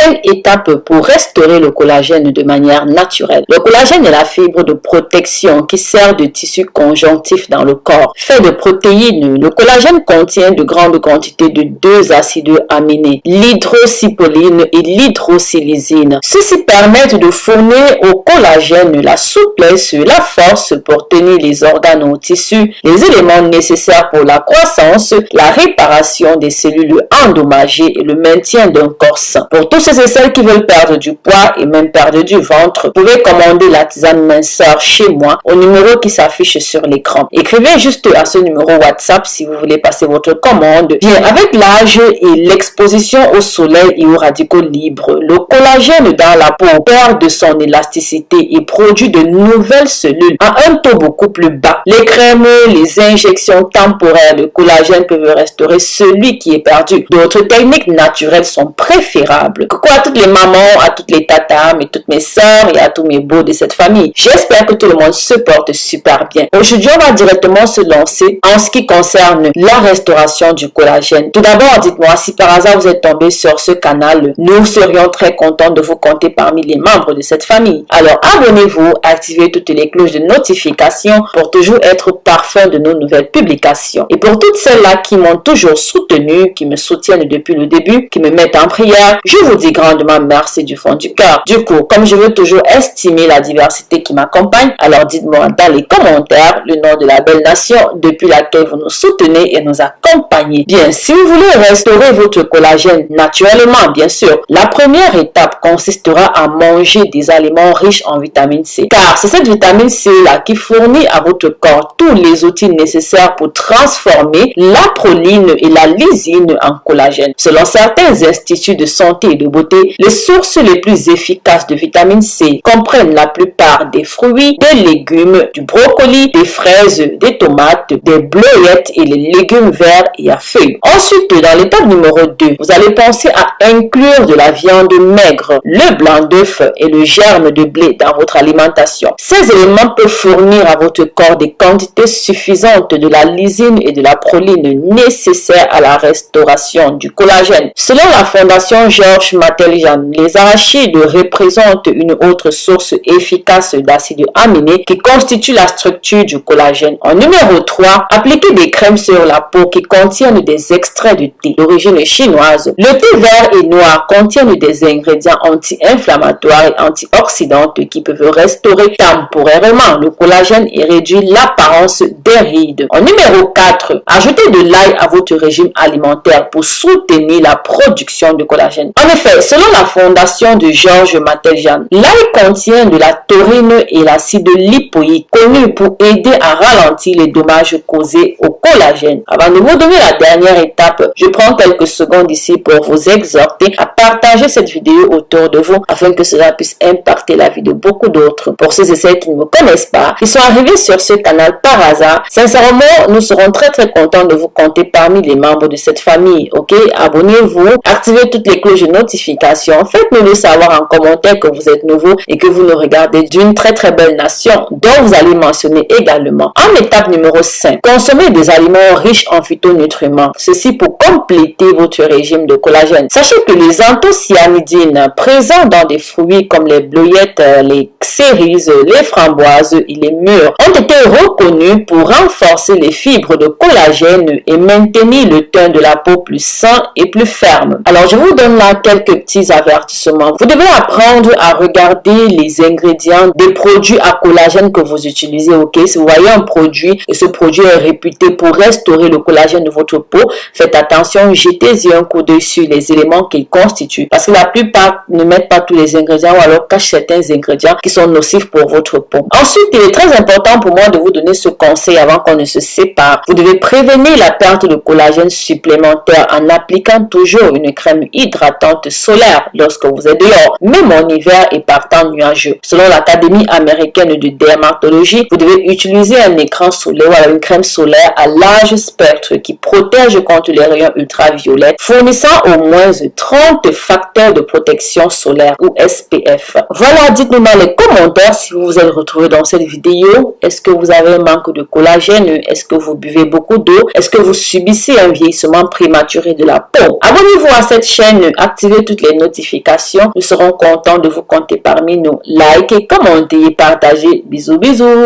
5 étapes pour restaurer le collagène de manière naturelle. Le collagène est la fibre de protection qui sert de tissu conjonctif dans le corps. Fait de protéines, le collagène contient de grandes quantités de deux acides aminés, l'hydrocypoline et l'hydrosilysine. Ceux-ci permettent de fournir au collagène la souplesse, la force pour tenir les organes ou tissus, les éléments nécessaires pour la croissance, la réparation des cellules endommagées et le maintien d'un corps sain. Pour tous ceux et celles qui veulent perdre du poids et même perdre du ventre, vous pouvez commander la tisane minceur chez moi au numéro qui s'affiche sur l'écran. Écrivez juste à ce numéro WhatsApp si vous voulez passer votre commande. Bien, avec l'âge et l'exposition au soleil et aux radicaux libres, le collagène dans la peau perd de son élasticité et produit de nouvelles cellules à un taux beaucoup plus bas. Les crèmes, les injections temporaires de collagène peuvent restaurer celui qui est perdu. D'autres techniques naturelles sont préférables. Coucou à toutes les mamans, à toutes les tatas, mais toutes mes sœurs et à tous mes beaux de cette famille. J'espère que tout le monde se porte super bien. Aujourd'hui, on va directement se lancer en ce qui concerne la restauration du collagène. Tout d'abord, dites-moi si par hasard vous êtes tombé sur ce canal. Nous serions très contents de vous compter parmi les membres de cette famille. Alors, abonnez-vous, activez toutes les cloches de notification pour toujours être parfum de nos nouvelles publications. Et pour toutes celles-là qui m'ont toujours soutenu, qui me soutiennent depuis le début, qui me mettent en prière, je vous dis grandement merci du fond du cœur. Du coup, comme je veux toujours estimer la diversité qui m'accompagne, alors dites-moi dans les commentaires le nom de la belle nation depuis laquelle vous nous soutenez et nous accompagnez. Bien, si vous voulez restaurer votre collagène naturellement, bien sûr, la première étape consistera à manger des aliments riches en vitamine C. Car c'est cette vitamine C-là qui fournit à votre corps tous les outils nécessaires pour transformer la proline et la lysine en collagène. Selon certains instituts de santé et de beauté, les sources les plus efficaces de vitamine C comprennent la plupart des fruits, des légumes, du brocoli, des fraises, des tomates, des bleuettes et les légumes verts et à feuilles. Ensuite, dans l'étape numéro 2, vous allez penser à inclure de la viande maigre, le blanc d'œuf et le germe de blé dans votre alimentation. Ces éléments peuvent fournir à votre corps des quantités suffisantes de la lysine et de la proline nécessaires à la restauration du collagène. Selon la fondation Georges Matteljan, les arachides représentent une autre source efficace d'acides aminés qui constitue la structure du collagène. En numéro 3, appliquez des crèmes sur la peau qui contiennent des extraits de thé d'origine chinoise. Le thé vert et noir contiennent des ingrédients anti-inflammatoires et antioxydants qui peuvent restaurer temporairement le collagène et réduire l'apparence des rides. En numéro 4, ajoutez de l'ail à votre régime alimentaire pour soutenir la production de collagène. En effet, selon la fondation de Georges Matteljan, l'ail contient de la taurine et l'acide lipoïque connu pour aider à ralentir les dommages causés au collagène. Avant de vous donner la dernière étape, je prends quelques secondes ici pour vous exhorter à partager cette vidéo autour de vous afin que cela puisse impacter la vie de beaucoup d'autres. Pour ceux et celles qui ne me connaissent pas, qui sont arrivés sur ce canal par hasard, sincèrement, nous serons très contents de vous compter parmi les membres de cette famille. Ok, abonnez-vous, activez toutes les cloches de notification, faites-nous le savoir en commentaire que vous êtes nouveau et que vous nous regardez d'une très belle nation dont vous allez mentionner également. En étape numéro 5, consommez des aliments riches en phytonutriments. Ceci pour compléter votre régime de collagène. Sachez que les anthocyanidines présents dans des fruits comme les bleuettes, les cerises, les framboises et les mûres ont été reconnus pour renforcer les fibres de collagène et maintenir le teint de la peau plus sain et plus ferme. Alors je vous donne là quelques petits avertissements. Vous devez apprendre à regarder les ingrédients des produits à collagène que vous utilisez. Ok, si vous voyez un produit et ce produit est réputé pour restaurer le collagène de votre peau, faites attention, jetez-y un coup d'œil sur les éléments qu'il constitue parce que la plupart ne mettent pas tous les ingrédients ou alors cachent certains ingrédients qui sont nocifs pour votre peau. Ensuite, il est très important pour moi de vous donner ce conseil avant qu'on ne se sépare. Vous devez prévenir la perte de collagène supplémentaire en appliquant toujours une crème hydratante solaire lorsque vous êtes dehors, même en hiver et par temps nuageux. Selon l'Académie américaine de dermatologie, vous devez utiliser un écran solaire ou alors une crème solaire à large spectre qui protège contre les rayons ultraviolets, fournissant au moins 30 facteurs de protection solaire ou SPF. Voilà, dites-nous dans les commentaire si vous vous êtes retrouvé dans cette vidéo. Est-ce que vous avez un manque de collagène? Est-ce que vous buvez beaucoup d'eau? Est-ce que vous subissez un vieillissement prématuré de la peau? Abonnez-vous à cette chaîne, activez toutes les notifications. Nous serons contents de vous compter parmi nous. Likez, commentez et partagez. Bisous, bisous.